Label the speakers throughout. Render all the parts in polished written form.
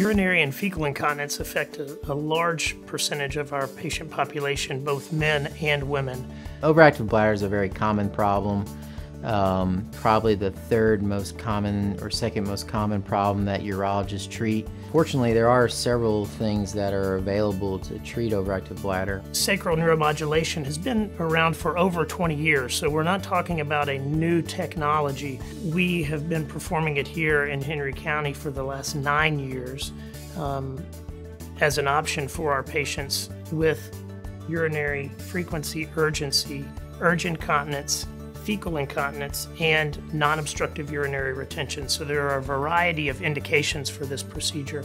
Speaker 1: Urinary and fecal incontinence affect a large percentage of our patient population, both men and women.
Speaker 2: Overactive bladder is a very common problem. Probably the third most common or second most common problem that urologists treat. Fortunately, there are several things that are available to treat overactive bladder.
Speaker 1: Sacral neuromodulation has been around for over 20 years, so we're not talking about a new technology. We have been performing it here in Henry County for the last 9 years as an option for our patients with urinary frequency urgency, urgent continence, fecal incontinence, and non-obstructive urinary retention. So there are a variety of indications for this procedure.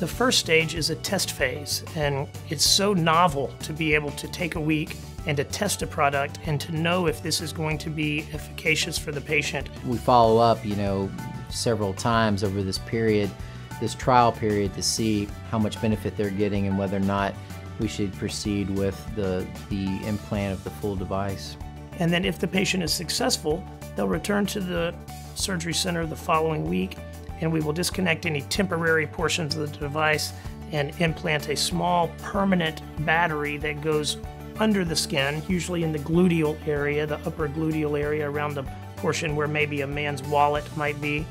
Speaker 1: The first stage is a test phase, and it's so novel to be able to take a week and to test a product and to know if this is going to be efficacious for the patient.
Speaker 2: We follow up, several times over this period, this trial period, to see how much benefit they're getting and whether or not we should proceed with the implant of the full device.
Speaker 1: And then if the patient is successful, they'll return to the surgery center the following week, and we will disconnect any temporary portions of the device and implant a small permanent battery that goes under the skin, usually in the gluteal area, the upper gluteal area around the portion where maybe a man's wallet might be.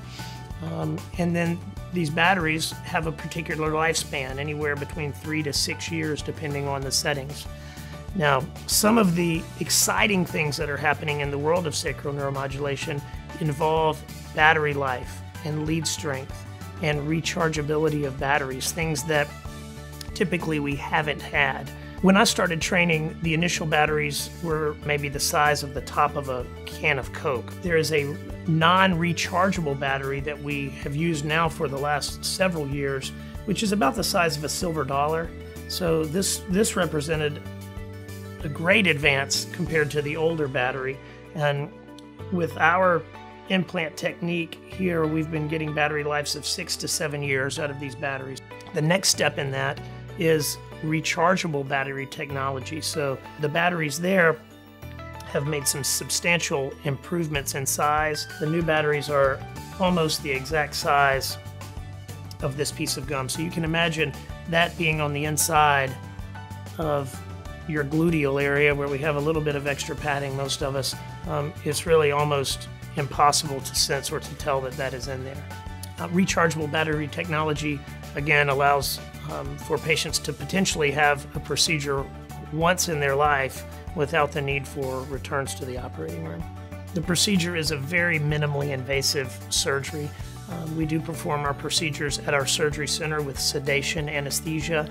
Speaker 1: And then these batteries have a particular lifespan, anywhere between 3 to 6 years, depending on the settings. Now, some of the exciting things that are happening in the world of sacral neuromodulation involve battery life and lead strength and rechargeability of batteries, things that typically we haven't had. When I started training, the initial batteries were maybe the size of the top of a can of Coke. There is a non-rechargeable battery that we have used now for the last several years, which is about the size of a silver dollar. So this represented a great advance compared to the older battery. And with our implant technique here, we've been getting battery lives of 6 to 7 years out of these batteries. The next step in that is rechargeable battery technology. So the batteries there have made some substantial improvements in size. The new batteries are almost the exact size of this piece of gum. So you can imagine that being on the inside of your gluteal area, where we have a little bit of extra padding, most of us. It's really almost impossible to sense or to tell that that is in there. Rechargeable battery technology, again, allows for patients to potentially have a procedure once in their life without the need for returns to the operating room. The procedure is a very minimally invasive surgery. We do perform our procedures at our surgery center with sedation, anesthesia.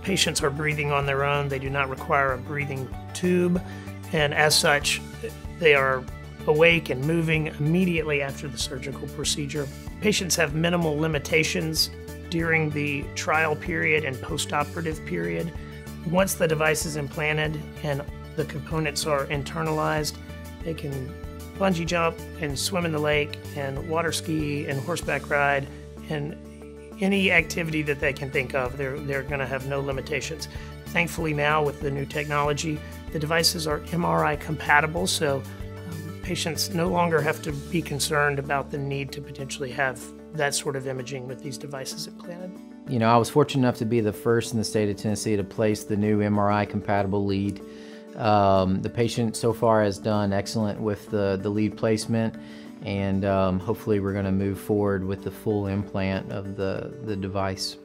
Speaker 1: Patients are breathing on their own. They do not require a breathing tube, and as such, they are awake and moving immediately after the surgical procedure. Patients have minimal limitations during the trial period and post-operative period. Once the device is implanted and the components are internalized, they can bungee jump and swim in the lake and water ski and horseback ride and any activity that they can think of. They're going to have no limitations. Thankfully now, with the new technology, the devices are MRI compatible, so patients no longer have to be concerned about the need to potentially have that sort of imaging with these devices implanted.
Speaker 2: I was fortunate enough to be the first in the state of Tennessee to place the new MRI compatible lead. The patient so far has done excellent with the lead placement, and hopefully we're going to move forward with the full implant of the device.